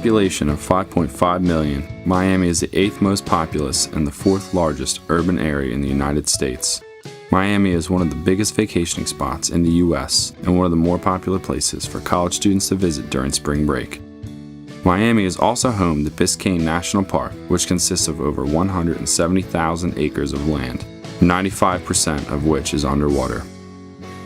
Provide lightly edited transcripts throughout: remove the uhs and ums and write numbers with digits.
population of 5.5 million, Miami is the 8th most populous and the 4th largest urban area in the United States. Miami is one of the biggest vacationing spots in the U.S. and one of the more popular places for college students to visit during spring break. Miami is also home to Biscayne National Park, which consists of over 170,000 acres of land, 95% of which is underwater.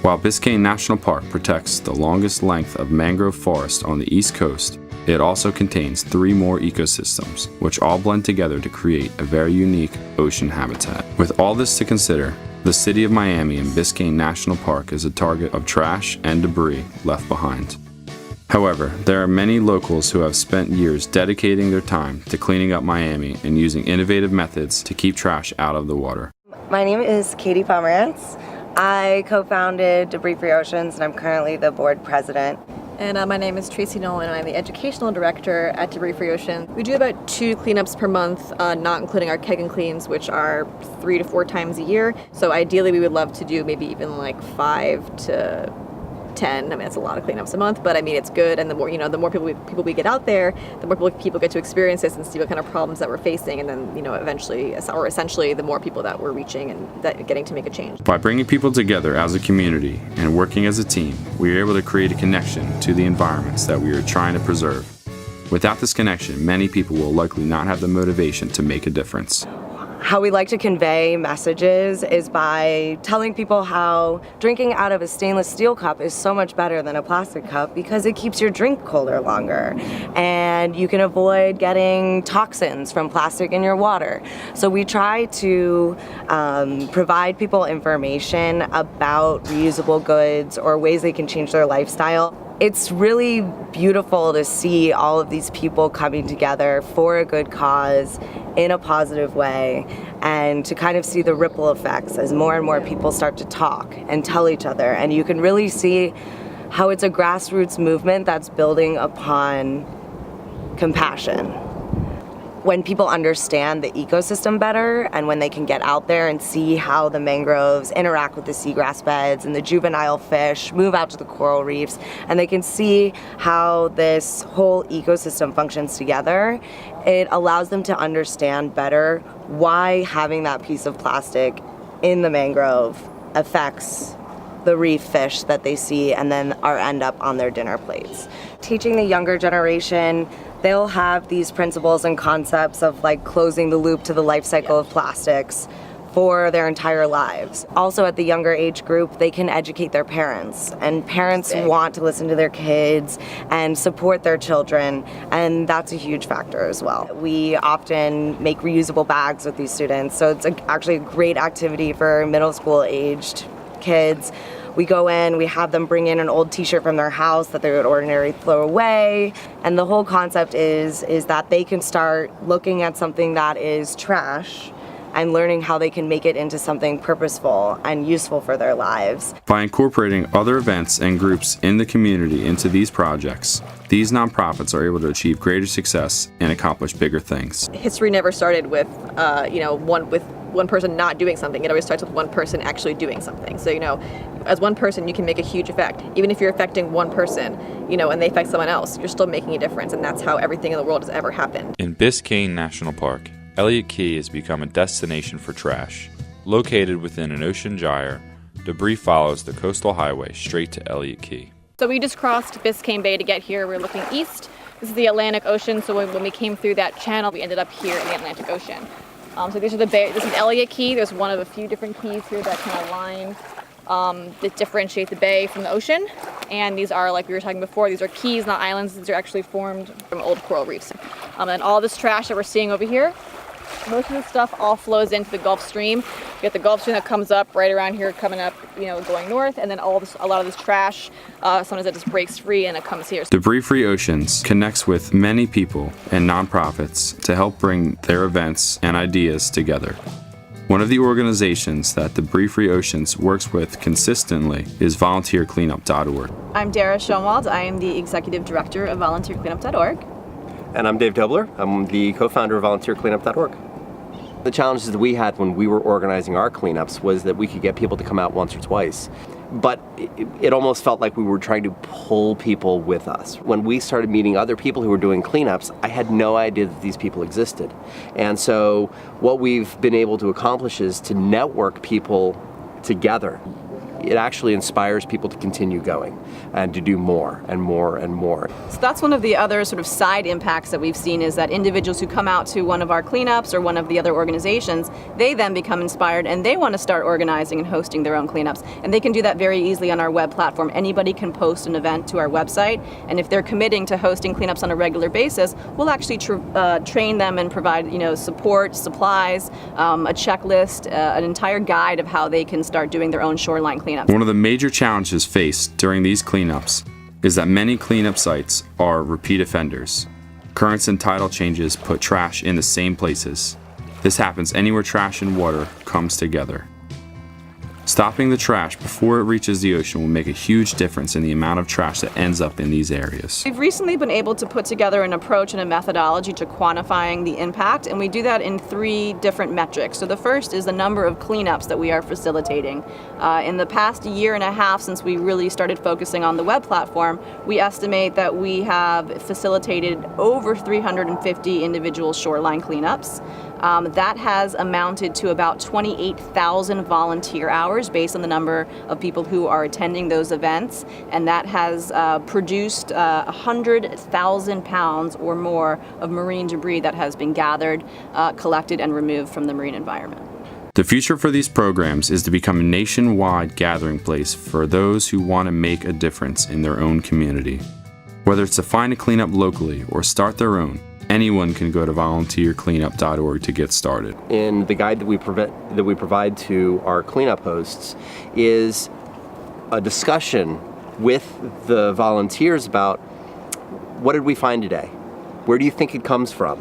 While Biscayne National Park protects the longest length of mangrove forest on the East Coast, it also contains 3 more ecosystems, which all blend together to create a very unique ocean habitat. With all this to consider, the city of Miami and Biscayne National Park is a target of trash and debris left behind. However, there are many locals who have spent years dedicating their time to cleaning up Miami and using innovative methods to keep trash out of the water. My name is Katie Pomerantz. I co-founded Debris Free Oceans and I'm currently the board president. And my name is Tracy Nolan and I'm the educational director at Debris Free Oceans. We do about 2 cleanups per month, not including our keg and cleans, which are 3 to 4 times a year. So ideally we would love to do maybe even like 5 to 10. I mean, it's a lot of cleanups a month, but I mean, it's good. And the more, the more people we get out there, the more people get to experience this and see what kind of problems that we're facing. And then, eventually, or essentially, the more people that we're reaching and that getting to make a change. By bringing people together as a community and working as a team, we are able to create a connection to the environments that we are trying to preserve. Without this connection, many people will likely not have the motivation to make a difference. How we like to convey messages is by telling people how drinking out of a stainless steel cup is so much better than a plastic cup because it keeps your drink colder longer and you can avoid getting toxins from plastic in your water. So we try to provide people information about reusable goods or ways they can change their lifestyle. It's really beautiful to see all of these people coming together for a good cause in a positive way and to kind of see the ripple effects as more and more people start to talk and tell each other. And you can really see how it's a grassroots movement that's building upon compassion. When people understand the ecosystem better and when they can get out there and see how the mangroves interact with the seagrass beds and the juvenile fish move out to the coral reefs and they can see how this whole ecosystem functions together, it allows them to understand better why having that piece of plastic in the mangrove affects the reef fish that they see and then end up on their dinner plates. Teaching the younger generation, they'll have these principles and concepts of like closing the loop to the life cycle of plastics for their entire lives. Also at the younger age group, they can educate their parents, and parents want to listen to their kids and support their children, and that's a huge factor as well. We often make reusable bags with these students, so it's actually a great activity for middle school aged kids. We go in, we have them bring in an old t-shirt from their house that they would ordinarily throw away. And the whole concept is that they can start looking at something that is trash and learning how they can make it into something purposeful and useful for their lives. By incorporating other events and groups in the community into these projects, these nonprofits are able to achieve greater success and accomplish bigger things. History never started with, one person not doing something. It always starts with one person actually doing something. So, as one person, you can make a huge effect. Even if you're affecting one person, and they affect someone else, you're still making a difference. And that's how everything in the world has ever happened. In Biscayne National Park, Elliott Key has become a destination for trash. Located within an ocean gyre, debris follows the coastal highway straight to Elliott Key. So we just crossed Biscayne Bay to get here. We're looking east. This is the Atlantic Ocean, so when we came through that channel, we ended up here in the Atlantic Ocean. So these are this is Elliott Key. There's one of a few different keys here that kind of line that differentiate the bay from the ocean. And these are, like we were talking before, these are keys, not islands. These are actually formed from old coral reefs. And all this trash that we're seeing over here, most of the stuff all flows into the Gulf Stream. You get the Gulf Stream that comes up right around here, coming up, going north, and then a lot of this trash, sometimes it just breaks free and it comes here. Debris Free Oceans connects with many people and nonprofits to help bring their events and ideas together. One of the organizations that Debris Free Oceans works with consistently is volunteercleanup.org. I'm Dara Schoenwald. I am the executive director of volunteercleanup.org. And I'm Dave Dobler. I'm the co-founder of volunteercleanup.org. The challenges that we had when we were organizing our cleanups was that we could get people to come out once or twice. but it almost felt like we were trying to pull people with us. When we started meeting other people who were doing cleanups, I had no idea that these people existed. And so what we've been able to accomplish is to network people together. It actually inspires people to continue going and to do more and more and more. So that's one of the other sort of side impacts that we've seen, is that individuals who come out to one of our cleanups or one of the other organizations, they then become inspired and they want to start organizing and hosting their own cleanups. And they can do that very easily on our web platform. Anybody can post an event to our website, and if they're committing to hosting cleanups on a regular basis, we'll actually train them and provide, support, supplies, a checklist, an entire guide of how they can start doing their own shoreline cleanups. One of the major challenges faced during these cleanups is that many cleanup sites are repeat offenders. Currents and tidal changes put trash in the same places. This happens anywhere trash and water comes together. Stopping the trash before it reaches the ocean will make a huge difference in the amount of trash that ends up in these areas. We've recently been able to put together an approach and a methodology to quantifying the impact, and we do that in 3 different metrics. So the first is the number of cleanups that we are facilitating. In the past year and a half since we really started focusing on the web platform, we estimate that we have facilitated over 350 individual shoreline cleanups. That has amounted to about 28,000 volunteer hours based on the number of people who are attending those events, and that has produced 100,000 pounds or more of marine debris that has been gathered, collected, and removed from the marine environment. The future for these programs is to become a nationwide gathering place for those who want to make a difference in their own community. Whether it's to find a cleanup locally or start their own, anyone can go to volunteercleanup.org to get started. In the guide that we provide to our cleanup hosts is a discussion with the volunteers about, what did we find today? Where do you think it comes from?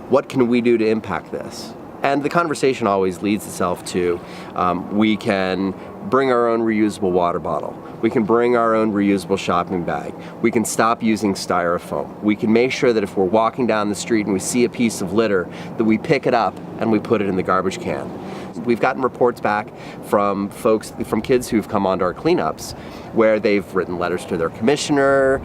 What can we do to impact this? And the conversation always leads itself to, we can bring our own reusable water bottle. We can bring our own reusable shopping bag. We can stop using styrofoam. We can make sure that if we're walking down the street and we see a piece of litter, that we pick it up and we put it in the garbage can. We've gotten reports back from kids who've come onto our cleanups where they've written letters to their commissioner,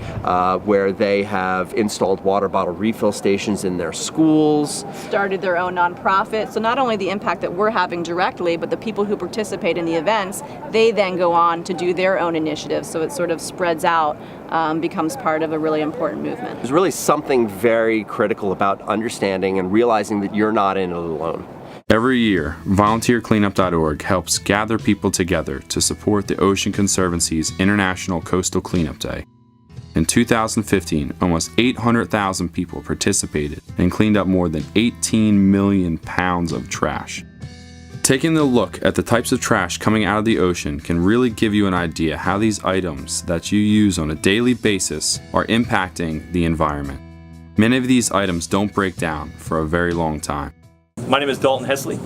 where they have installed water bottle refill stations in their schools. Started their own nonprofit. So not only the impact that we're having directly, but the people who participate in the events, they then go on to do their own initiatives. So it sort of spreads out, becomes part of a really important movement. There's really something very critical about understanding and realizing that you're not in it alone. Every year, volunteercleanup.org helps gather people together to support the Ocean Conservancy's International Coastal Cleanup Day. In 2015, almost 800,000 people participated and cleaned up more than 18 million pounds of trash. Taking a look at the types of trash coming out of the ocean can really give you an idea how these items that you use on a daily basis are impacting the environment. Many of these items don't break down for a very long time. My name is Dalton Hesley.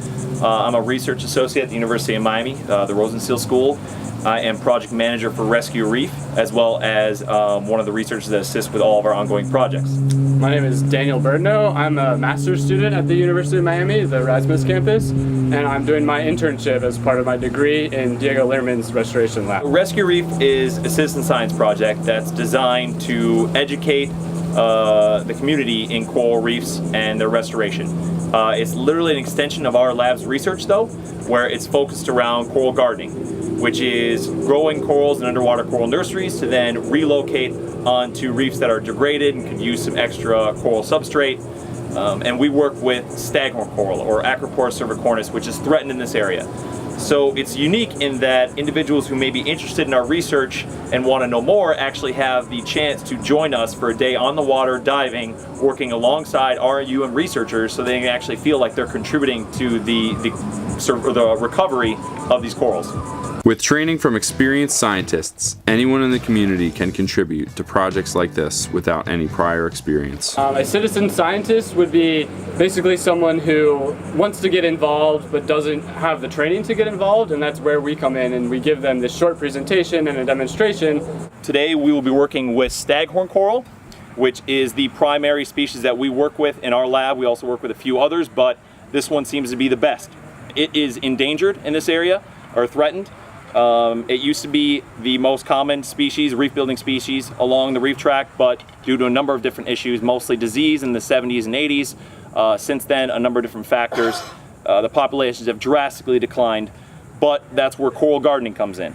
I'm a research associate at the University of Miami, the Rosenstiel School. I am project manager for Rescue Reef, as well as one of the researchers that assists with all of our ongoing projects. My name is Daniel Birdno. I'm a master's student at the University of Miami, the Erasmus campus, and I'm doing my internship as part of my degree in Diego Lerman's restoration lab. Rescue Reef is a citizen science project that's designed to educate the community in coral reefs and their restoration. It's literally an extension of our lab's research, though, where it's focused around coral gardening, which is growing corals in underwater coral nurseries to then relocate onto reefs that are degraded and could use some extra coral substrate. And we work with staghorn coral, or Acroporus cervicornis, which is threatened in this area. So it's unique in that individuals who may be interested in our research and want to know more actually have the chance to join us for a day on the water diving, working alongside RU and researchers, so they can actually feel like they're contributing to the recovery of these corals. With training from experienced scientists, anyone in the community can contribute to projects like this without any prior experience. A citizen scientist would be basically someone who wants to get involved but doesn't have the training to get involved, and that's where we come in and we give them this short presentation and a demonstration. Today we will be working with staghorn coral, which is the primary species that we work with in our lab. We also work with a few others, but this one seems to be the best. It is endangered in this area, or threatened. It used to be the most common species, reef building species along the reef track, but due to a number of different issues, mostly disease in the 70s and 80s, since then a number of different factors, the populations have drastically declined, but that's where coral gardening comes in.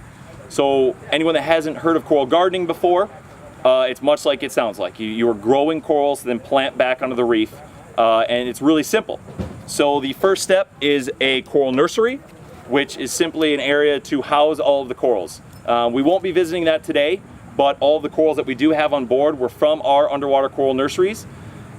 So anyone that hasn't heard of coral gardening before, it's much like it sounds like. You are growing corals, then plant back onto the reef, and it's really simple. So the first step is a coral nursery, which is simply an area to house all of the corals. We won't be visiting that today, but all of the corals that we do have on board were from our underwater coral nurseries.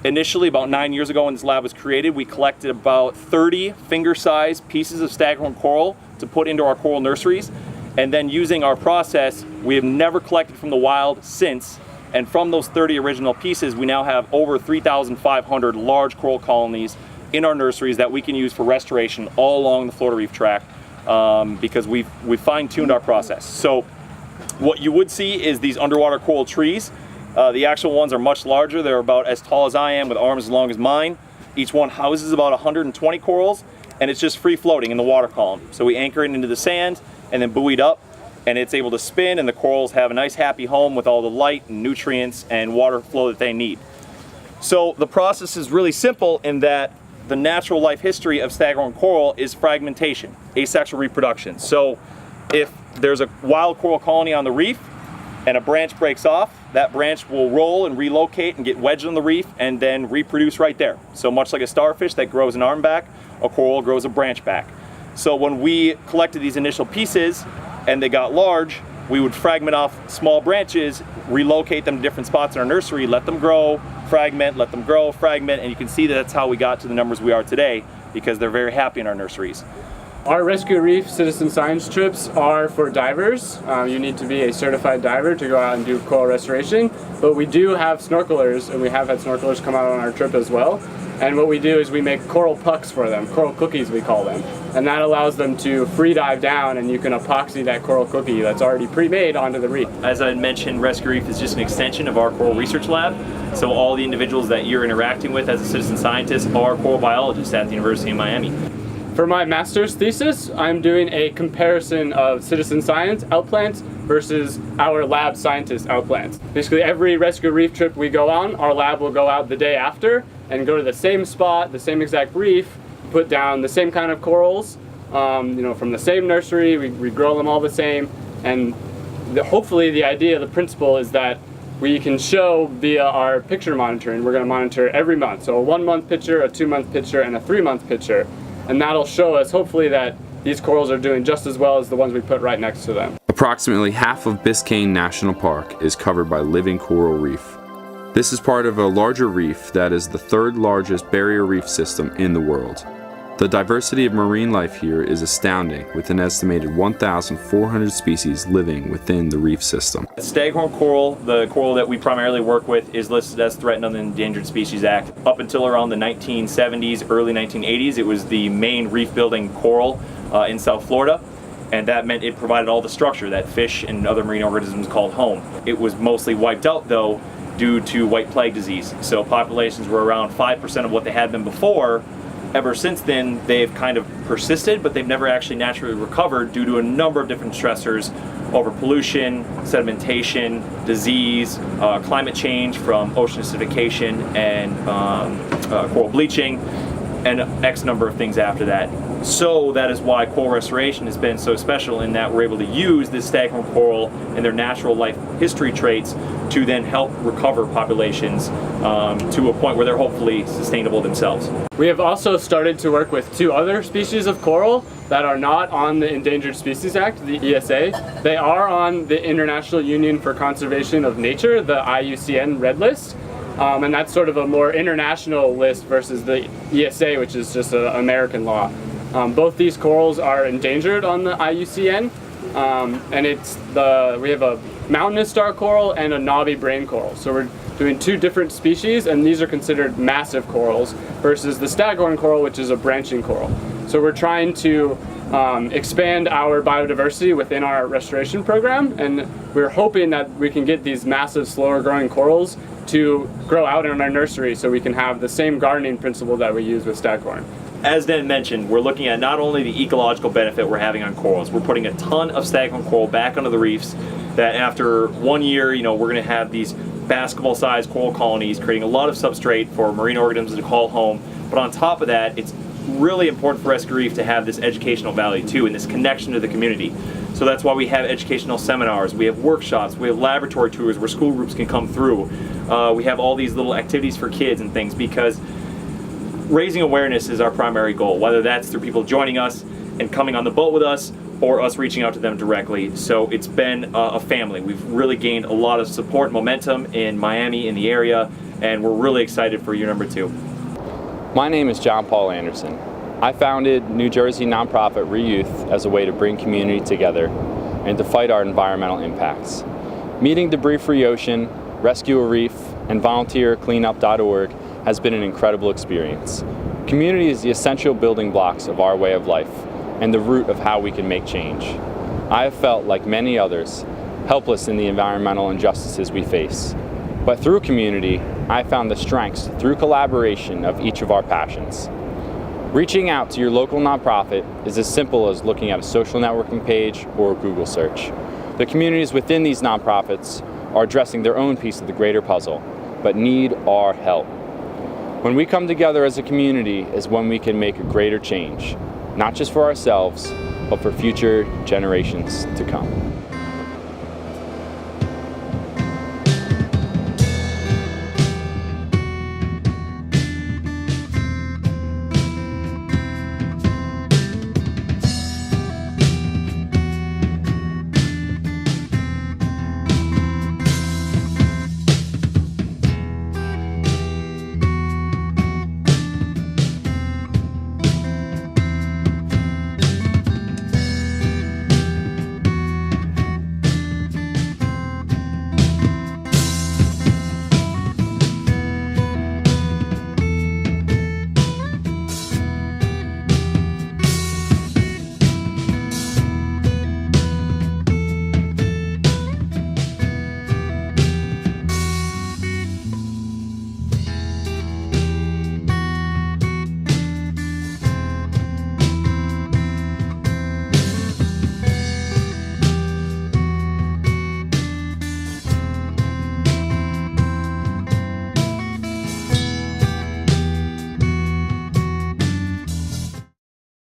Initially, about 9 years ago when this lab was created, we collected about 30 finger-sized pieces of staghorn coral to put into our coral nurseries. And then using our process, we have never collected from the wild since. And from those 30 original pieces, we now have over 3,500 large coral colonies in our nurseries that we can use for restoration all along the Florida Reef Tract, because we've fine-tuned our process. So what you would see is these underwater coral trees. The actual ones are much larger. They're about as tall as I am with arms as long as mine. Each one houses about 120 corals, and it's just free floating in the water column. So we anchor it into the sand and then buoy it up, and it's able to spin, and the corals have a nice happy home with all the light and nutrients and water flow that they need. So the process is really simple in that the natural life history of staghorn coral is fragmentation, asexual reproduction. So if there's a wild coral colony on the reef and a branch breaks off, that branch will roll and relocate and get wedged on the reef and then reproduce right there. So much like a starfish that grows an arm back, a coral grows a branch back. So when we collected these initial pieces and they got large, we would fragment off small branches, relocate them to different spots in our nursery, let them grow, fragment, let them grow, fragment, and you can see that that's how we got to the numbers we are today, because they're very happy in our nurseries. Our Rescue Reef citizen science trips are for divers. You need to be a certified diver to go out and do coral restoration, but we do have snorkelers, and we have had snorkelers come out on our trip as well. And what we do is we make coral pucks for them, coral cookies we call them. And that allows them to free dive down, and you can epoxy that coral cookie that's already pre-made onto the reef. As I mentioned, Rescue Reef is just an extension of our coral research lab. So all the individuals that you're interacting with as a citizen scientist are coral biologists at the University of Miami. For my master's thesis, I'm doing a comparison of citizen science outplants versus our lab scientist outplants. Basically, every Rescue Reef trip we go on, our lab will go out the day after and go to the same spot, the same exact reef, put down the same kind of corals, from the same nursery. We grow them all the same, and hopefully the idea, the principle is that we can show via our picture monitoring. We're going to monitor every month, so a 1-month picture, a 2-month picture, and a 3-month picture. And that'll show us, hopefully, that these corals are doing just as well as the ones we put right next to them. Approximately half of Biscayne National Park is covered by living coral reef. This is part of a larger reef that is the 3rd largest barrier reef system in the world. The diversity of marine life here is astounding, with an estimated 1,400 species living within the reef system. Staghorn coral, the coral that we primarily work with, is listed as threatened under the Endangered Species Act. Up until around the 1970s, early 1980s, it was the main reef building coral in South Florida, and that meant it provided all the structure that fish and other marine organisms called home. It was mostly wiped out, though, due to white plague disease. So populations were around 5% of what they had been before. Ever since then, they've kind of persisted, but they've never actually naturally recovered due to a number of different stressors: over pollution, sedimentation, disease, climate change from ocean acidification, and coral bleaching, and X number of things after that. So that is why coral restoration has been so special, in that we're able to use this staghorn coral and their natural life history traits to then help recover populations to a point where they're hopefully sustainable themselves. We have also started to work with 2 other species of coral that are not on the Endangered Species Act, the ESA. They are on the International Union for Conservation of Nature, the IUCN Red List. And that's sort of a more international list versus the ESA, which is just an American law. Both these corals are endangered on the IUCN, and we have a mountainous star coral and a knobby brain coral. So we're doing 2 different species, and these are considered massive corals versus the staghorn coral, which is a branching coral. So we're trying to expand our biodiversity within our restoration program, and we're hoping that we can get these massive, slower growing corals to grow out in our nursery so we can have the same gardening principle that we use with staghorn. as Dan mentioned, we're looking at not only the ecological benefit we're having on corals, we're putting a ton of staghorn coral back onto the reefs that after 1 year, we're going to have these basketball-sized coral colonies creating a lot of substrate for marine organisms to call home. But on top of that, it's really important for Rescue Reef to have this educational value too and this connection to the community. So that's why we have educational seminars, we have workshops, we have laboratory tours where school groups can come through. We have all these little activities for kids and things because raising awareness is our primary goal, whether that's through people joining us and coming on the boat with us or us reaching out to them directly. So it's been a family. We've really gained a lot of support and momentum in Miami, in the area, and we're really excited for year number 2. My name is John Paul Anderson. I founded New Jersey nonprofit Re-Youth as a way to bring community together and to fight our environmental impacts. Meeting Debris Free Ocean, Rescue a Reef, and volunteercleanup.org has been an incredible experience. Community is the essential building blocks of our way of life and the root of how we can make change. I have felt, like many others, helpless in the environmental injustices we face. But through community, I found the strengths through collaboration of each of our passions. Reaching out to your local nonprofit is as simple as looking at a social networking page or a Google search. The communities within these nonprofits are addressing their own piece of the greater puzzle, but need our help. When we come together as a community is when we can make a greater change, not just for ourselves, but for future generations to come.